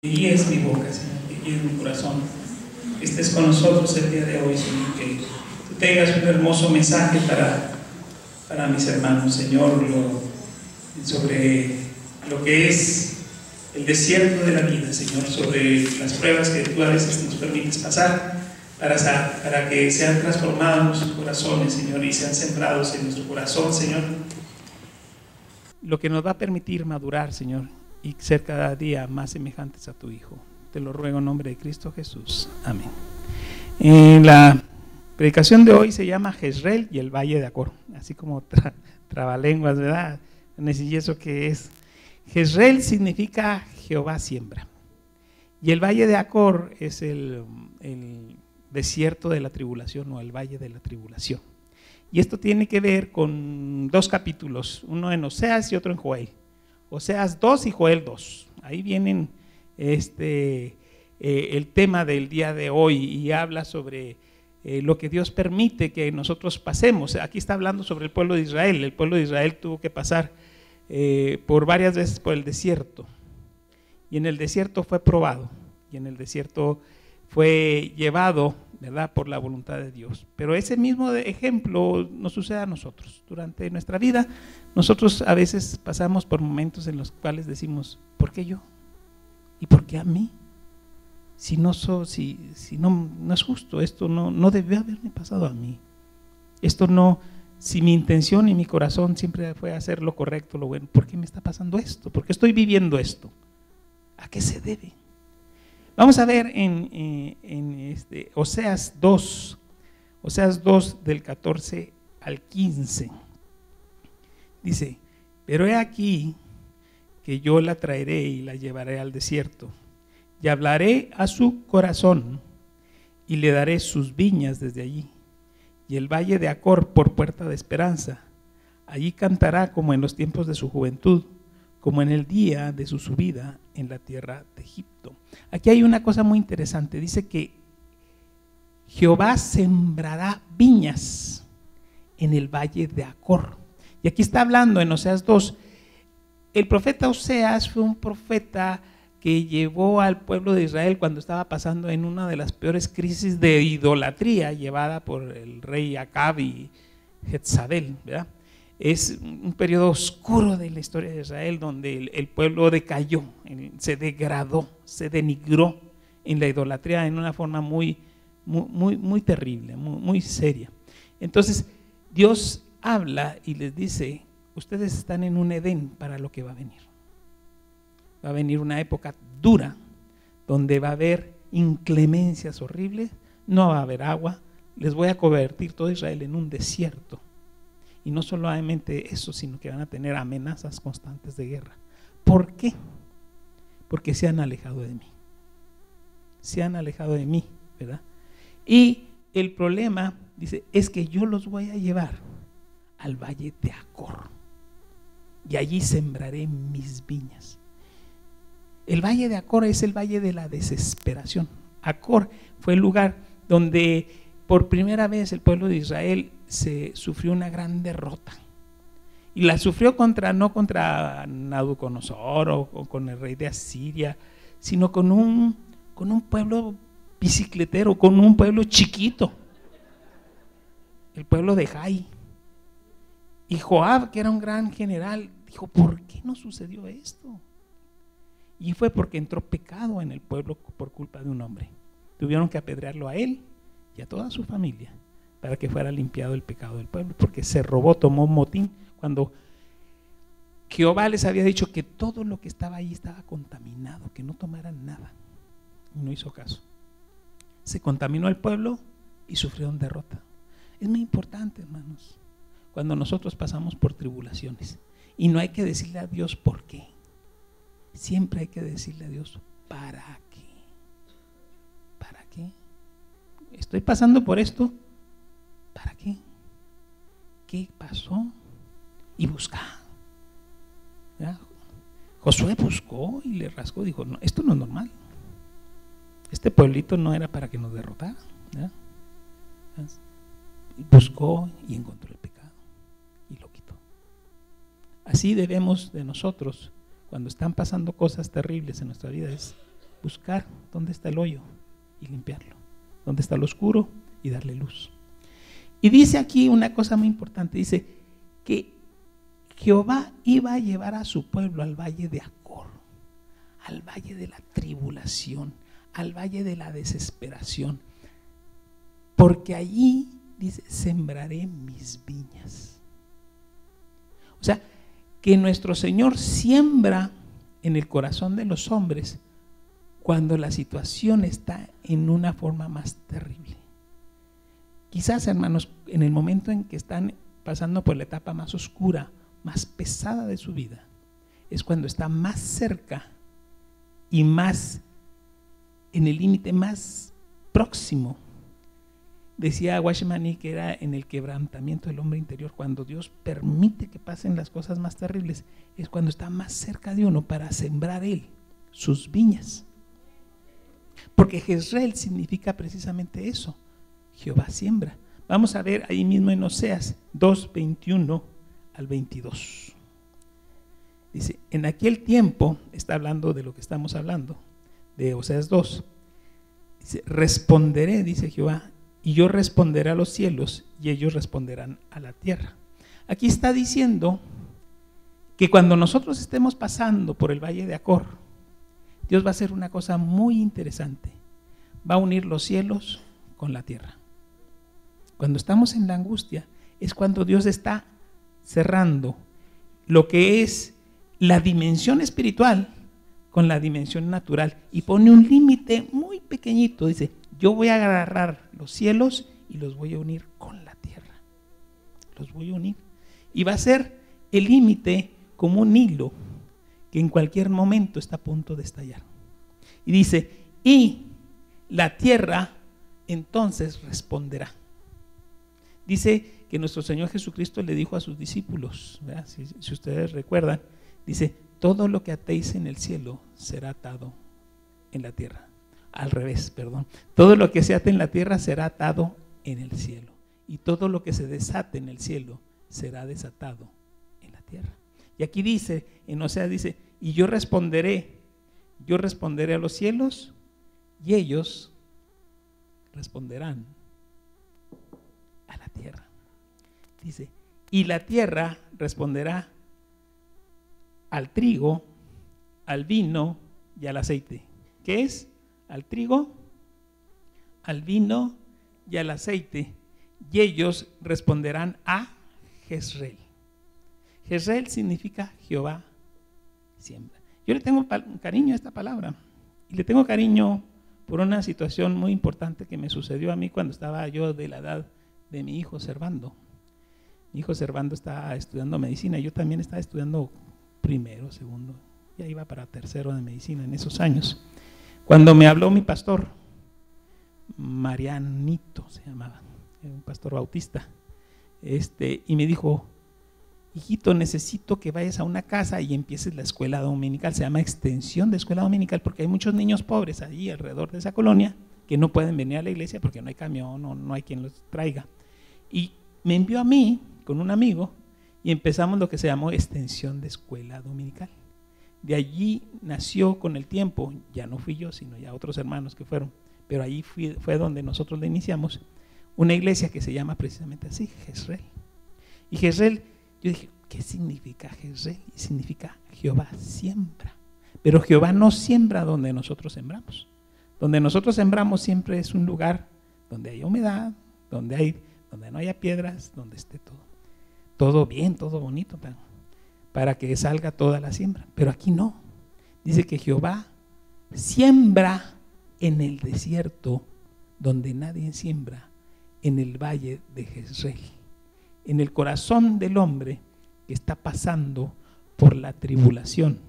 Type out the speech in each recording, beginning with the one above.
Que guíes mi boca, Señor, que guíes mi corazón, que estés con nosotros el día de hoy, Señor, que tú tengas un hermoso mensaje para mis hermanos, Señor, sobre lo que es el desierto de la vida, Señor, sobre las pruebas que tú a veces nos permites pasar para que sean transformados nuestros corazones, Señor, y sean sembrados en nuestro corazón, Señor, lo que nos va a permitir madurar, Señor, y ser cada día más semejantes a tu Hijo. Te lo ruego en nombre de Cristo Jesús. Amén. La predicación de hoy se llama Jezreel y el Valle de Acor, así como trabalenguas, ¿verdad? ¿Y eso qué es? Jezreel significa Jehová siembra, y el Valle de Acor es el desierto de la tribulación, o el Valle de la Tribulación. Y esto tiene que ver con dos capítulos, uno en Oseas y otro en Joel. Oseas 2 y Joel 2. Ahí vienen el tema del día de hoy, y habla sobre lo que Dios permite que nosotros pasemos. Aquí está hablando sobre el pueblo de Israel. El pueblo de Israel tuvo que pasar por varias veces por el desierto, y en el desierto fue probado, y en el desierto fue llevado, ¿verdad?, por la voluntad de Dios. Pero ese mismo ejemplo nos sucede a nosotros. Durante nuestra vida, nosotros a veces pasamos por momentos en los cuales decimos, ¿por qué yo? ¿Y por qué a mí? Si no es justo, esto no debió haberme pasado a mí. Esto no, si mi intención y mi corazón siempre fue hacer lo correcto, lo bueno, ¿por qué me está pasando esto? ¿Por qué estoy viviendo esto? ¿A qué se debe? Vamos a ver en Oseas 2 del 14 al 15. Dice, pero he aquí que yo la traeré y la llevaré al desierto, y hablaré a su corazón, y le daré sus viñas desde allí, y el valle de Acor por puerta de esperanza. Allí cantará como en los tiempos de su juventud, como en el día de su subida en la tierra de Egipto. Aquí hay una cosa muy interesante. Dice que Jehová sembrará viñas en el valle de Acor. Y aquí está hablando en Oseas 2. El profeta Oseas fue un profeta que llevó al pueblo de Israel cuando estaba pasando en una de las peores crisis de idolatría llevada por el rey Acab y Jezabel, ¿verdad? Es un periodo oscuro de la historia de Israel, donde el pueblo decayó, se degradó, se denigró en la idolatría en una forma muy terrible, muy seria. Entonces Dios habla y les dice, ustedes están en un Edén para lo que va a venir. Va a venir una época dura, donde va a haber inclemencias horribles, no va a haber agua, les voy a convertir todo Israel en un desierto. Y no solamente eso, sino que van a tener amenazas constantes de guerra. ¿Por qué? Porque se han alejado de mí. Se han alejado de mí, ¿verdad? Y el problema, dice, es que yo los voy a llevar al valle de Acor, y allí sembraré mis viñas. El valle de Acor es el valle de la desesperación. Acor fue el lugar donde por primera vez el pueblo de Israel se sufrió una gran derrota, y la sufrió no contra Nabucodonosor o con el rey de Asiria, sino con un pueblo bicicletero, con un pueblo chiquito, el pueblo de Jai. Y Joab, que era un gran general, dijo, ¿por qué nos sucedió esto? Y fue porque entró pecado en el pueblo por culpa de un hombre. Tuvieron que apedrearlo a él y a toda su familia para que fuera limpiado el pecado del pueblo, porque se robó, tomó motín, cuando Jehová les había dicho que todo lo que estaba ahí estaba contaminado, que no tomaran nada, y no hizo caso. Se contaminó el pueblo y sufrieron derrota. Es muy importante, hermanos, cuando nosotros pasamos por tribulaciones, y no hay que decirle a Dios por qué, siempre hay que decirle a Dios ¿para qué? ¿Para qué? Estoy pasando por esto, ¿para qué? ¿Qué pasó? Y busca. ¿Ya? Josué buscó y le rascó, dijo, no, esto no es normal. Este pueblito no era para que nos derrotara. ¿Ya? Buscó y encontró el pecado y lo quitó. Así debemos de nosotros, cuando están pasando cosas terribles en nuestra vida, es buscar dónde está el hoyo y limpiarlo, dónde está lo oscuro y darle luz. Y dice aquí una cosa muy importante, dice que Jehová iba a llevar a su pueblo al valle de Acor, al valle de la tribulación, al valle de la desesperación, porque allí, dice, sembraré mis viñas. O sea, que nuestro Señor siembra en el corazón de los hombres cuando la situación está en una forma más terrible. Quizás, hermanos, en el momento en que están pasando por la etapa más oscura, más pesada de su vida, es cuando está más cerca y más en el límite más próximo. Decía Watchman Nee que era en el quebrantamiento del hombre interior, cuando Dios permite que pasen las cosas más terribles, es cuando está más cerca de uno para sembrar Él sus viñas. Porque Jezreel significa precisamente eso, Jehová siembra. Vamos a ver ahí mismo en Oseas 2, 21 al 22. Dice, en aquel tiempo, está hablando de lo que estamos hablando, de Oseas 2, dice, responderé, dice Jehová, y yo responderé a los cielos y ellos responderán a la tierra. Aquí está diciendo que cuando nosotros estemos pasando por el valle de Acor, Dios va a hacer una cosa muy interesante. Va a unir los cielos con la tierra. Cuando estamos en la angustia es cuando Dios está cerrando lo que es la dimensión espiritual con la dimensión natural y pone un límite muy pequeñito. Dice, yo voy a agarrar los cielos y los voy a unir con la tierra. Los voy a unir. Y va a ser el límite como un hilo que en cualquier momento está a punto de estallar. Y dice, y la tierra entonces responderá. Dice que nuestro Señor Jesucristo le dijo a sus discípulos, si ustedes recuerdan, dice, todo lo que atéis en el cielo será atado en la tierra. Al revés, perdón. Todo lo que se ate en la tierra será atado en el cielo. Y todo lo que se desate en el cielo será desatado en la tierra. Y aquí dice, en Oseas dice, y yo responderé a los cielos y ellos responderán a la tierra. Dice, y la tierra responderá al trigo, al vino y al aceite. ¿Qué es? Al trigo, al vino y al aceite, y ellos responderán a Jezreel. Jezreel significa Jehová siembra. Yo le tengo cariño a esta palabra, y le tengo cariño por una situación muy importante que me sucedió a mí cuando estaba yo de la edad de mi hijo Servando. Mi hijo Servando estaba estudiando medicina, yo también estaba estudiando primero, segundo, ya iba para tercero de medicina en esos años. Cuando me habló mi pastor, Marianito se llamaba, era un pastor bautista, y me dijo, hijito, necesito que vayas a una casa y empieces la escuela dominical. Se llama extensión de escuela dominical porque hay muchos niños pobres allí alrededor de esa colonia que no pueden venir a la iglesia porque no hay camión o no hay quien los traiga. Y me envió a mí con un amigo y empezamos lo que se llamó extensión de escuela dominical. De allí nació con el tiempo, ya no fui yo, sino ya otros hermanos que fueron, pero allí fue donde nosotros le iniciamos, una iglesia que se llama precisamente así, Jezreel. Y Jezreel, yo dije, ¿qué significa Jezreel? Significa Jehová siembra. Pero Jehová no siembra donde nosotros sembramos. Donde nosotros sembramos siempre es un lugar donde hay humedad, donde no haya piedras, donde esté todo bien, todo bonito, para que salga toda la siembra. Pero aquí no. Dice que Jehová siembra en el desierto donde nadie siembra, en el valle de Jezreel, en el corazón del hombre que está pasando por la tribulación,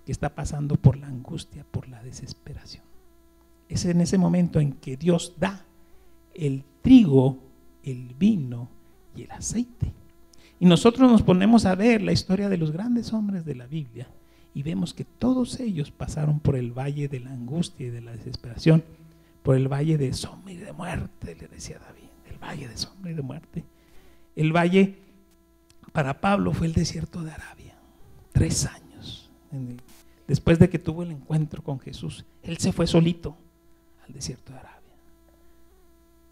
que está pasando por la angustia, por la desesperación. Es en ese momento en que Dios da el trigo, el vino y el aceite. Y nosotros nos ponemos a ver la historia de los grandes hombres de la Biblia y vemos que todos ellos pasaron por el valle de la angustia y de la desesperación, por el valle de sombra y de muerte, le decía David, el valle de sombra y de muerte. El valle para Pablo fue el desierto de Arabia, 3 años. después de que tuvo el encuentro con Jesús, él se fue solito al desierto de Arabia.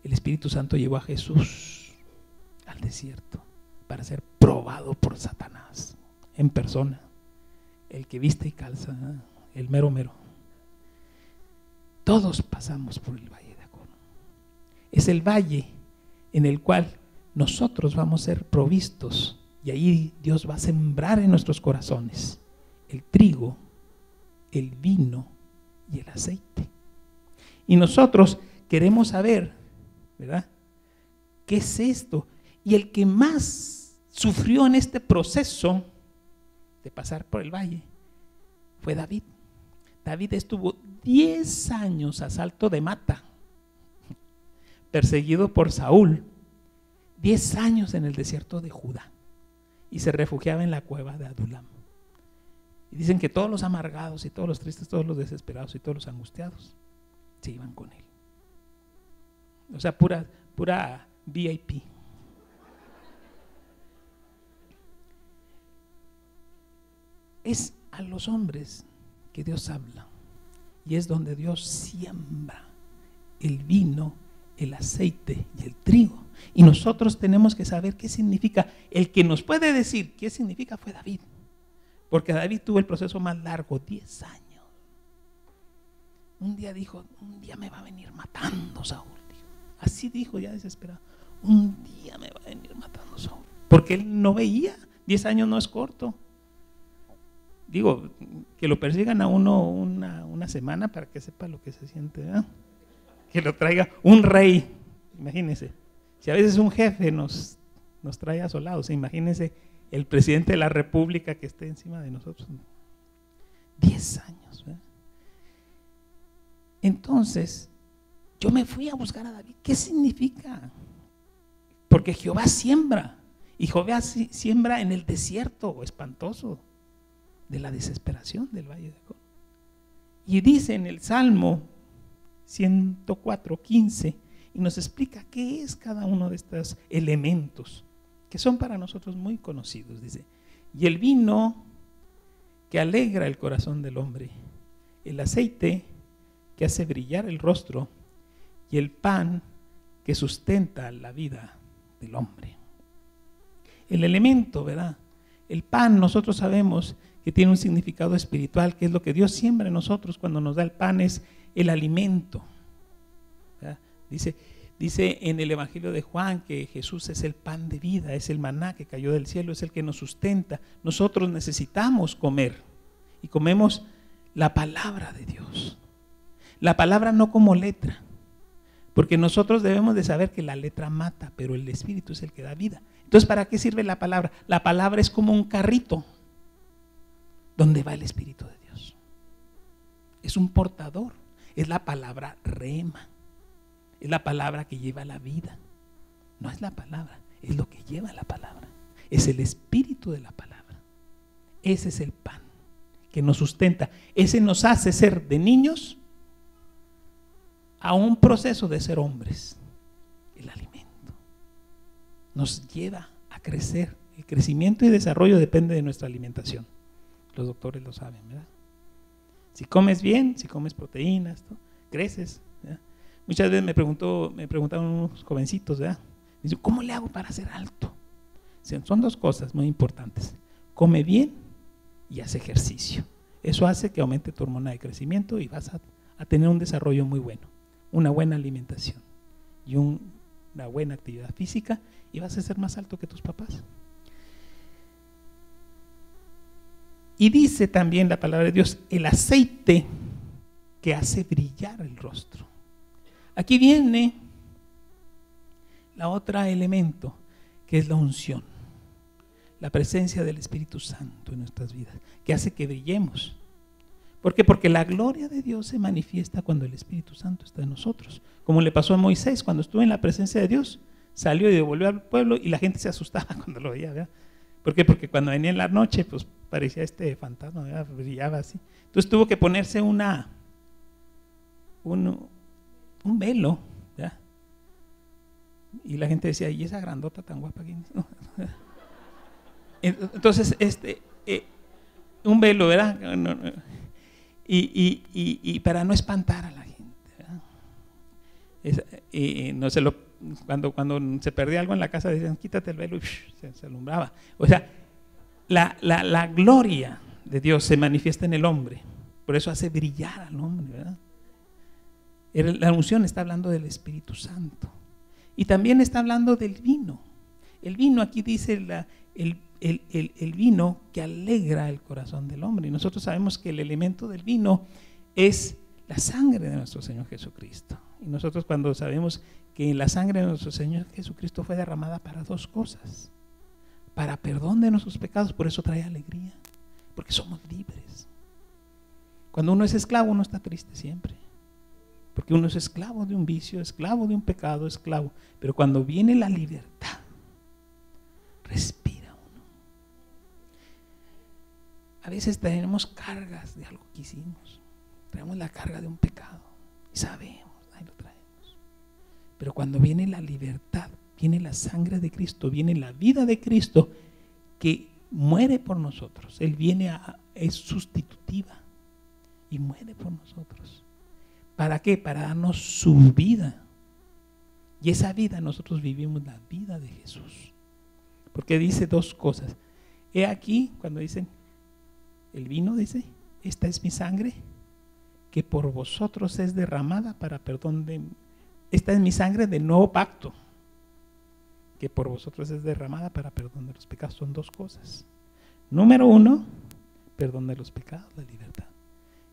El Espíritu Santo llevó a Jesús al desierto para ser probado por Satanás en persona. El que viste y calza, el mero mero. Todos pasamos por el valle de Acor. Es el valle en el cual nosotros vamos a ser provistos, y ahí Dios va a sembrar en nuestros corazones el trigo, el vino y el aceite. Y nosotros queremos saber, ¿verdad?, ¿qué es esto? Y el que más sufrió en este proceso de pasar por el valle fue David. David estuvo 10 años a salto de mata, perseguido por Saúl, 10 años en el desierto de Judá, y se refugiaba en la cueva de Adulam. Y dicen que todos los amargados y todos los tristes, todos los desesperados y todos los angustiados se iban con él. O sea, pura VIP. Es a los hombres que Dios habla, y es donde Dios siembra el vino, el aceite y el trigo. Y nosotros tenemos que saber qué significa. El que nos puede decir qué significa fue David, porque David tuvo el proceso más largo, 10 años. Un día dijo, un día me va a venir matando Saúl. Así dijo, ya desesperado, un día me va a venir matando Saúl, porque él no veía. 10 años no es corto. Digo, que lo persigan a uno una semana para que sepa lo que se siente, ¿verdad? Que lo traiga un rey, imagínense. Si a veces un jefe nos trae asolados, imagínense el presidente de la república que esté encima de nosotros. 10 años, ¿verdad? Entonces, yo me fui a buscar a David. ¿Qué significa? Porque Jehová siembra, y Jehová siembra en el desierto espantoso de la desesperación del valle de Acor. Y dice en el Salmo 104:15, y nos explica qué es cada uno de estos elementos que son para nosotros muy conocidos. Dice, y el vino que alegra el corazón del hombre, el aceite que hace brillar el rostro, y el pan que sustenta la vida del hombre. El elemento, ¿verdad? El pan, nosotros sabemos que tiene un significado espiritual, que es lo que Dios siembra en nosotros cuando nos da el pan, es el alimento, ¿verdad? Dice en el Evangelio de Juan que Jesús es el pan de vida, es el maná que cayó del cielo, es el que nos sustenta. Nosotros necesitamos comer, y comemos la palabra de Dios. La palabra no como letra, porque nosotros debemos de saber que la letra mata, pero el Espíritu es el que da vida. Entonces, ¿para qué sirve la palabra? La palabra es como un carrito donde va el Espíritu de Dios. Es un portador, es la palabra rema, es la palabra que lleva la vida. No es la palabra, es lo que lleva la palabra, es el Espíritu de la palabra. Ese es el pan que nos sustenta, ese nos hace ser de niños a un proceso de ser hombres. El alimento nos lleva a crecer. El crecimiento y desarrollo depende de nuestra alimentación. Los doctores lo saben, ¿verdad? Si comes bien, si comes proteínas, ¿no?, creces, ¿verdad? Muchas veces me preguntaban unos jovencitos, ¿verdad? Dicen, ¿cómo le hago para ser alto? Son dos cosas muy importantes: come bien y haz ejercicio. Eso hace que aumente tu hormona de crecimiento y vas a tener un desarrollo muy bueno, una buena alimentación y una buena actividad física, y vas a ser más alto que tus papás. Y dice también la palabra de Dios, el aceite que hace brillar el rostro. Aquí viene la otra elemento, que es la unción, la presencia del Espíritu Santo en nuestras vidas, que hace que brillemos. ¿Por qué? Porque la gloria de Dios se manifiesta cuando el Espíritu Santo está en nosotros. Como le pasó a Moisés cuando estuvo en la presencia de Dios, salió y devolvió al pueblo, y la gente se asustaba cuando lo veía, ¿verdad? ¿Por qué? Porque cuando venía en la noche, pues parecía este fantasma, ¿verdad? Brillaba así. Entonces tuvo que ponerse un velo, ¿verdad? Y la gente decía, ¿y esa grandota tan guapa? Entonces, un velo, ¿verdad? y para no espantar a la gente, no se lo, cuando se perdía algo en la casa decían quítate el velo y se alumbraba. O sea, la gloria de Dios se manifiesta en el hombre, por eso hace brillar al hombre, ¿verdad? La unción está hablando del Espíritu Santo y también está hablando del vino. El vino aquí dice el vino que alegra el corazón del hombre, y nosotros sabemos que el elemento del vino es la sangre de nuestro Señor Jesucristo. Y nosotros cuando sabemos que la sangre de nuestro Señor Jesucristo fue derramada para dos cosas: para perdón de nuestros pecados, por eso trae alegría, porque somos libres. Cuando uno es esclavo, uno está triste siempre, porque uno es esclavo de un vicio, esclavo de un pecado, esclavo. Pero cuando viene la libertad, respira uno. A veces tenemos cargas de algo que hicimos, traemos la carga de un pecado y sabemos, ahí lo traemos. Pero cuando viene la libertad, viene la sangre de Cristo, viene la vida de Cristo que muere por nosotros. Él viene es sustitutiva y muere por nosotros. ¿Para qué? Para darnos su vida. Y esa vida nosotros vivimos la vida de Jesús. Porque dice dos cosas. He aquí, cuando dicen el vino, dice, esta es mi sangre que por vosotros es derramada para perdón de... Esta es mi sangre del nuevo pacto, que por vosotros es derramada para perdón de los pecados. Son dos cosas. Número uno, perdón de los pecados, la libertad.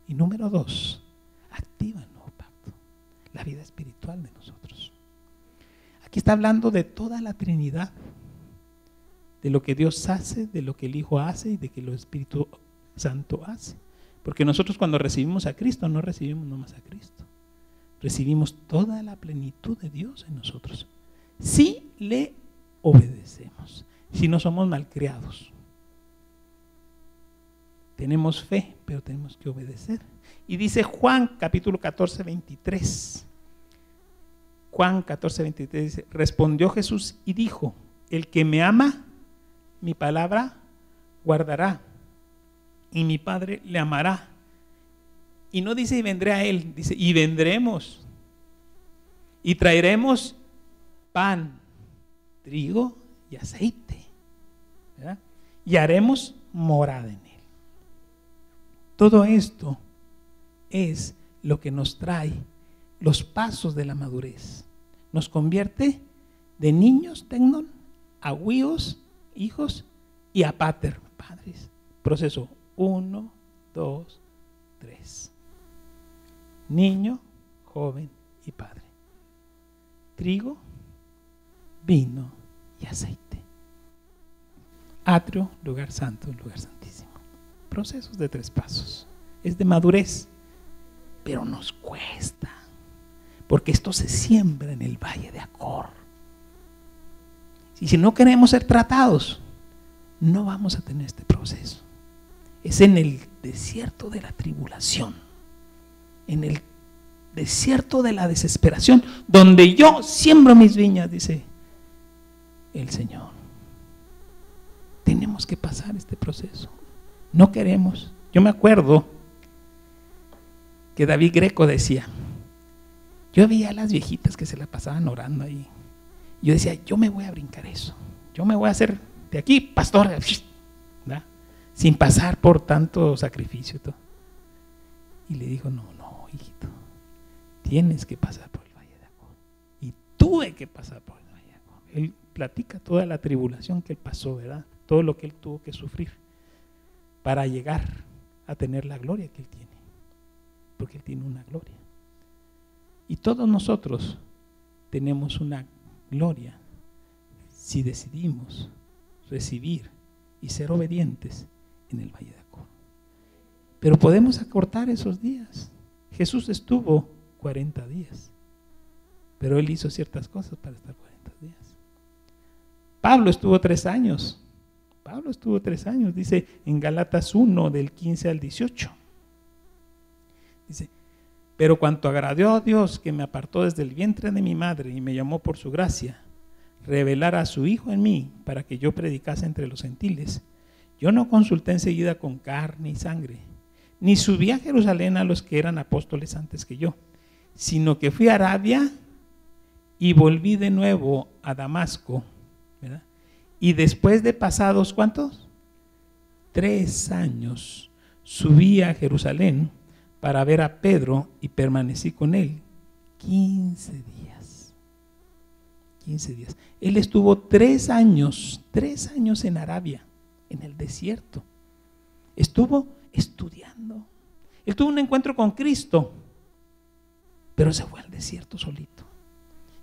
Y número dos, activa el nuevo pacto, la vida espiritual de nosotros. Aquí está hablando de toda la Trinidad, de lo que Dios hace, de lo que el Hijo hace y de que el Espíritu Santo hace. Porque nosotros cuando recibimos a Cristo, no recibimos nomás a Cristo, recibimos toda la plenitud de Dios en nosotros. Si le obedecemos, si no somos malcriados. Tenemos fe, pero tenemos que obedecer. Y dice Juan capítulo 14, 23. Juan 14, 23 dice, respondió Jesús y dijo, el que me ama, mi palabra guardará, y mi Padre le amará. Y no dice y vendré a él, dice y vendremos, y traeremos pan, trigo y aceite, ¿verdad? Y haremos morada en él. Todo esto es lo que nos trae los pasos de la madurez. Nos convierte de niños, tecnon, a huíos, hijos, y a pater, padres. Proceso 1, 2, 3. Niño, joven y padre. Trigo, vino y aceite. Atrio, lugar santo, lugar santísimo. Procesos de 3 pasos. Es de madurez, pero nos cuesta, porque esto se siembra en el valle de Acor. Y si no queremos ser tratados, no vamos a tener este proceso. Es en el desierto de la tribulación, en el desierto de la desesperación, donde yo siembro mis viñas, dice el Señor. Tenemos que pasar este proceso. No queremos. Yo me acuerdo que David Greco decía, yo veía a las viejitas que se la pasaban orando ahí. Yo decía, yo me voy a brincar eso. Yo me voy a hacer de aquí pastor, ¿verdad? Sin pasar por tanto sacrificio y todo. Y le dijo, no, hijito, tienes que pasar por el valle de Acor. Y tuve que pasar por el valle de Acor. Él platica toda la tribulación que él pasó, ¿verdad? Todo lo que él tuvo que sufrir para llegar a tener la gloria que él tiene, porque él tiene una gloria. Y todos nosotros tenemos una gloria si decidimos recibir y ser obedientes en el valle de Acor. Pero podemos acortar esos días. Jesús estuvo 40 días, pero él hizo ciertas cosas para estar 40 días. Pablo estuvo 3 años. Pablo estuvo 3 años, dice en Gálatas 1, del 15 al 18. Dice, pero cuanto agradó a Dios que me apartó desde el vientre de mi madre y me llamó por su gracia, revelar a su Hijo en mí para que yo predicase entre los gentiles, yo no consulté enseguida con carne y sangre, ni subí a Jerusalén a los que eran apóstoles antes que yo, sino que fui a Arabia y volví de nuevo a Damasco, ¿verdad? Y después de pasados, ¿cuántos? 3 años, subí a Jerusalén para ver a Pedro y permanecí con él 15 días. 15 días. Él estuvo 3 años en Arabia, en el desierto. Estuvo estudiando. Él tuvo un encuentro con Cristo, pero se fue al desierto solito.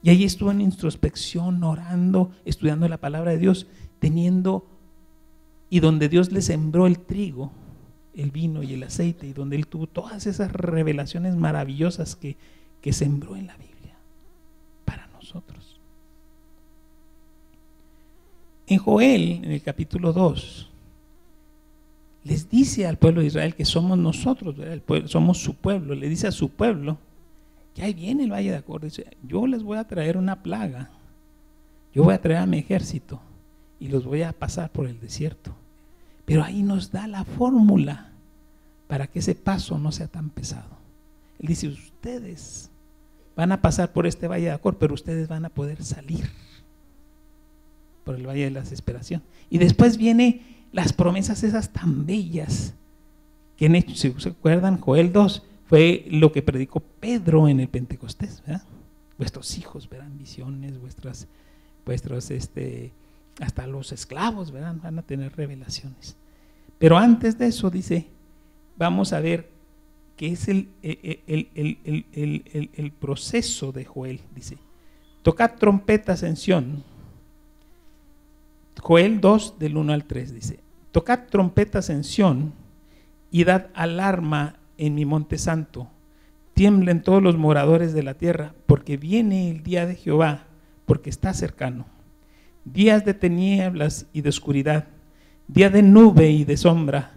Y ahí estuvo en introspección, orando, estudiando la palabra de Dios, y donde Dios le sembró el trigo, el vino y el aceite, y donde él tuvo todas esas revelaciones maravillosas que sembró en la Biblia para nosotros. En Joel, en el capítulo 2, les dice al pueblo de Israel que somos nosotros, somos su pueblo. Le dice a su pueblo que ahí viene el valle de Acor. Dice: yo les voy a traer una plaga, yo voy a traer a mi ejército y los voy a pasar por el desierto. Pero ahí nos da la fórmula para que ese paso no sea tan pesado. Él dice: ustedes van a pasar por este valle de Acor, pero ustedes van a poder salir por el valle de la desesperación. Y después vienen las promesas esas tan bellas que en hecho, si se acuerdan, Joel 2 fue lo que predicó Pedro en el Pentecostés, ¿verdad? Vuestros hijos verán visiones, vuestros hasta los esclavos, ¿verdad?, van a tener revelaciones. Pero antes de eso dice, vamos a ver qué es el proceso de Joel. Dice: tocad trompetas en Sión. Joel 2 del 1 al 3 dice: tocad trompetas en Sión y dad alarma en mi monte santo. Tiemblen todos los moradores de la tierra, porque viene el día de Jehová, porque está cercano. Días de tinieblas y de oscuridad, día de nube y de sombra,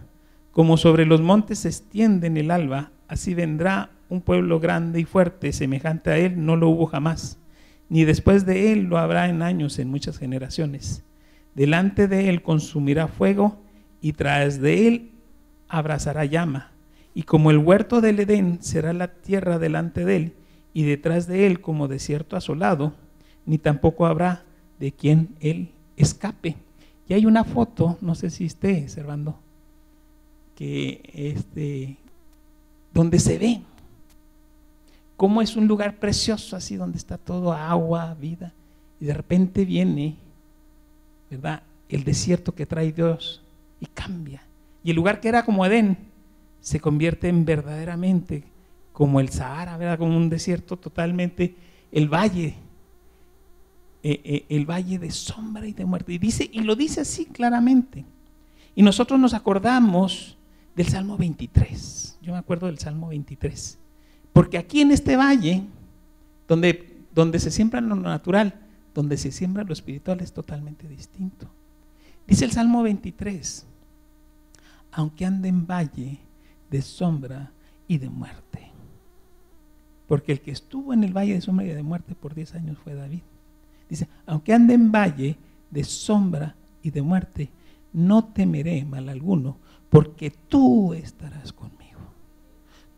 como sobre los montes se extiende en el alba, así vendrá un pueblo grande y fuerte, semejante a él no lo hubo jamás, ni después de él lo habrá en años, en muchas generaciones. Delante de él consumirá fuego, y tras de él abrazará llama, y como el huerto del Edén será la tierra delante de él, y detrás de él como desierto asolado, ni tampoco habrá de quien él escape. Y hay una foto, no sé si esté observando, que donde se ve cómo es un lugar precioso, así donde está todo agua, vida, y de repente viene, ¿verdad?, el desierto que trae Dios y cambia. Y el lugar que era como Edén se convierte en verdaderamente como el Sahara, ¿verdad?, como un desierto totalmente, el valle de sombra y de muerte. Y lo dice así claramente. Y nosotros nos acordamos del Salmo 23. Yo me acuerdo del Salmo 23. Porque aquí en este valle, donde se siembra lo natural, donde se siembra lo espiritual, es totalmente distinto. Dice el Salmo 23: aunque ande en valle de sombra y de muerte. Porque el que estuvo en el valle de sombra y de muerte por 10 años fue David. Dice: aunque ande en valle de sombra y de muerte, no temeré mal alguno, porque tú estarás conmigo.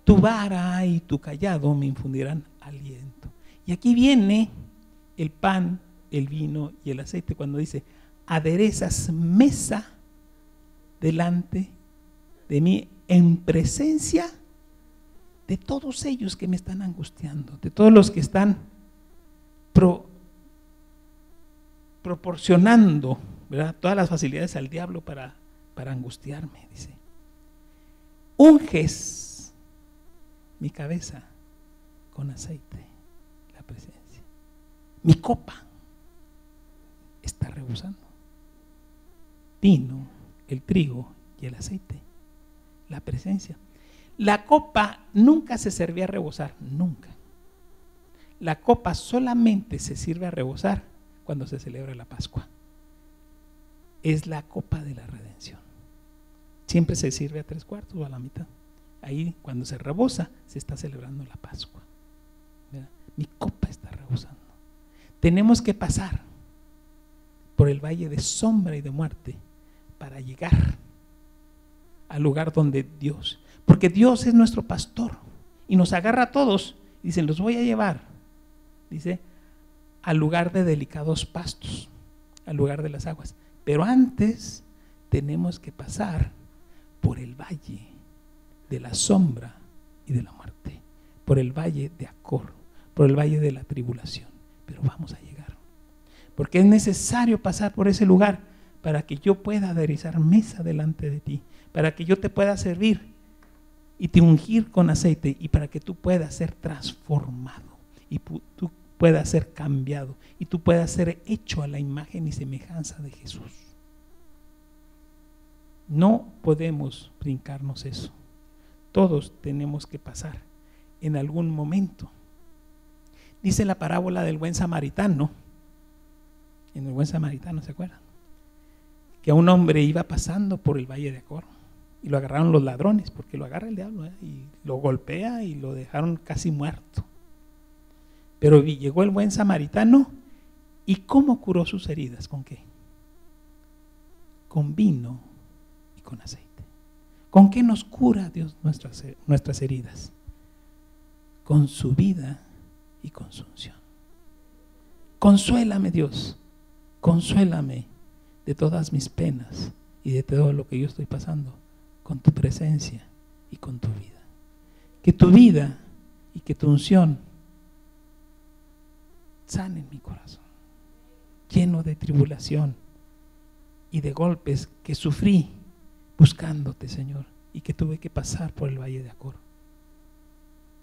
Tu vara y tu cayado me infundirán aliento. Y aquí viene el pan, el vino y el aceite, cuando dice: aderezas mesa delante de mí en presencia de todos ellos que me están angustiando, de todos los que están proporcionando, ¿verdad?, todas las facilidades al diablo para angustiarme. Dice: unges mi cabeza con aceite, la presencia. Mi copa está rebosando. Vino, el trigo y el aceite, la presencia. La copa nunca se servía a rebosar, nunca. La copa solamente se sirve a rebosar cuando se celebra la Pascua. Es la copa de la redención. Siempre se sirve a 3/4 o a la mitad. Ahí cuando se rebosa se está celebrando la Pascua, ¿verdad? Mi copa está rebosando. Tenemos que pasar por el valle de sombra y de muerte para llegar al lugar donde Dios, Porque Dios es nuestro pastor y nos agarra a todos y dice, los voy a llevar, dice, al lugar de delicados pastos, al lugar de las aguas. Pero antes tenemos que pasar por el valle de la sombra y de la muerte, por el valle de Acor, por el valle de la tribulación. Pero vamos a llegar, porque es necesario pasar por ese lugar para que yo pueda aderezar mesa delante de ti, para que yo te pueda servir y te ungir con aceite, y para que tú puedas ser transformado y tú puedas ser cambiado y tú puedas ser hecho a la imagen y semejanza de Jesús. No podemos brincarnos eso. Todos tenemos que pasar en algún momento. Dice la parábola del buen samaritano, en el buen samaritano, ¿se acuerdan? Que un hombre iba pasando por el valle de Acor y lo agarraron los ladrones, porque lo agarra el diablo, y lo golpea y lo dejaron casi muerto. Pero llegó el buen samaritano, ¿y cómo curó sus heridas? ¿Con qué? Con vino y con aceite. ¿Con qué nos cura Dios nuestras heridas? Con su vida y con su unción. Consuélame, Dios, consuélame de todas mis penas y de todo lo que yo estoy pasando, con tu presencia y con tu vida. Que tu vida y que tu unción sanen mi corazón, lleno de tribulación y de golpes que sufrí buscándote, Señor, y que tuve que pasar por el valle de Acor.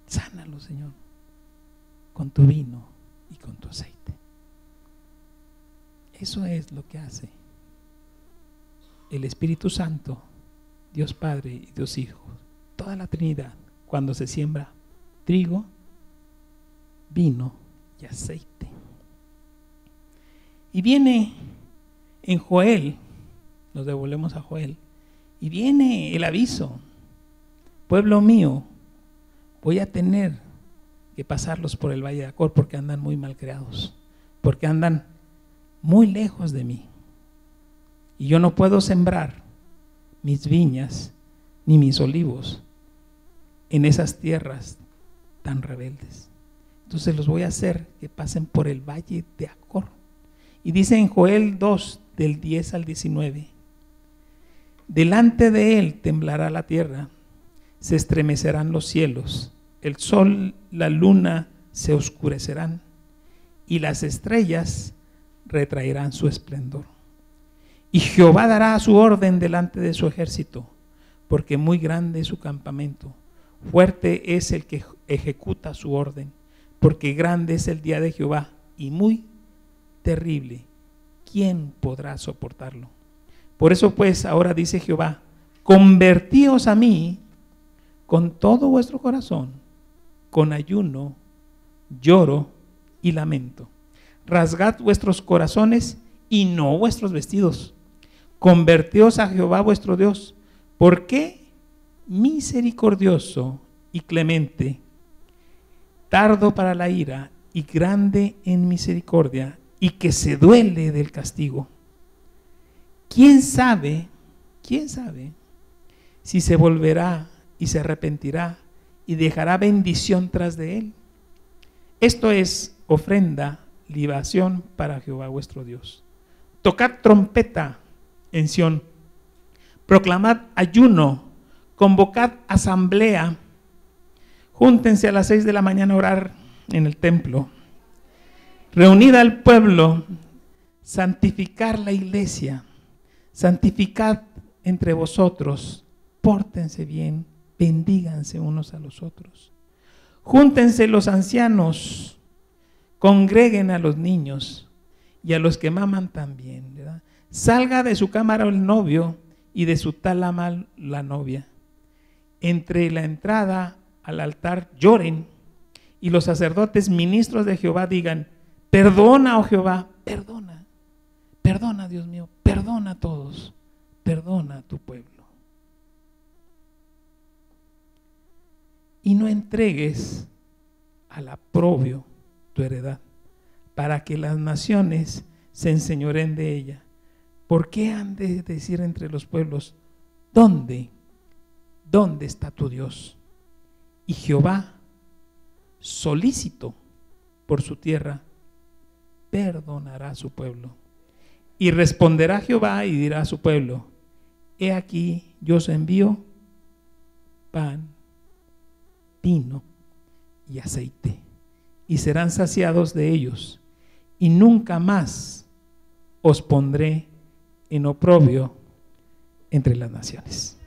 Sánalo, Señor, con tu vino y con tu aceite. Eso es lo que hace el Espíritu Santo, Dios Padre y Dios Hijo, toda la Trinidad, cuando se siembra trigo, vino y aceite. Y viene en Joel, nos devolvemos a Joel, y viene el aviso: pueblo mío, voy a tener que pasarlos por el valle de Acor porque andan muy mal creados, porque andan muy lejos de mí. Y yo no puedo sembrar mis viñas ni mis olivos en esas tierras tan rebeldes. Entonces los voy a hacer que pasen por el valle de Acor. Y dice en Joel 2, del 10 al 19, delante de él temblará la tierra, se estremecerán los cielos, el sol, la luna se oscurecerán y las estrellas retraerán su esplendor. Y Jehová dará su orden delante de su ejército, porque muy grande es su campamento, fuerte es el que ejecuta su orden, porque grande es el día de Jehová y muy terrible. ¿Quién podrá soportarlo? Por eso pues ahora dice Jehová: convertíos a mí con todo vuestro corazón, con ayuno, lloro y lamento. Rasgad vuestros corazones y no vuestros vestidos. Convertíos a Jehová vuestro Dios, porque misericordioso y clemente, tardo para la ira y grande en misericordia, y que se duele del castigo. ¿Quién sabe si se volverá y se arrepentirá y dejará bendición tras de él? Esto es ofrenda, libación para Jehová vuestro Dios. Tocad trompeta en Sión, proclamad ayuno, convocad asamblea, júntense a las 6 de la mañana a orar en el templo, reunid al pueblo, santificar la iglesia, santificad entre vosotros, pórtense bien, bendíganse unos a los otros, júntense los ancianos, congreguen a los niños y a los que maman también, ¿verdad? Salga de su cámara el novio y de su tálama la novia. Entre la entrada al altar lloren, y los sacerdotes ministros de Jehová digan: perdona, oh Jehová, perdona, perdona, Dios mío, perdona a todos, perdona a tu pueblo. Y no entregues al oprobio tu heredad, para que las naciones se enseñoreen de ella. ¿Por qué han de decir entre los pueblos: ¿dónde ¿dónde está tu Dios? Y Jehová, solícito por su tierra, perdonará a su pueblo. Y responderá Jehová y dirá a su pueblo: he aquí, yo os envío pan, vino y aceite, y serán saciados de ellos, y nunca más os pondré en oprobio entre las naciones.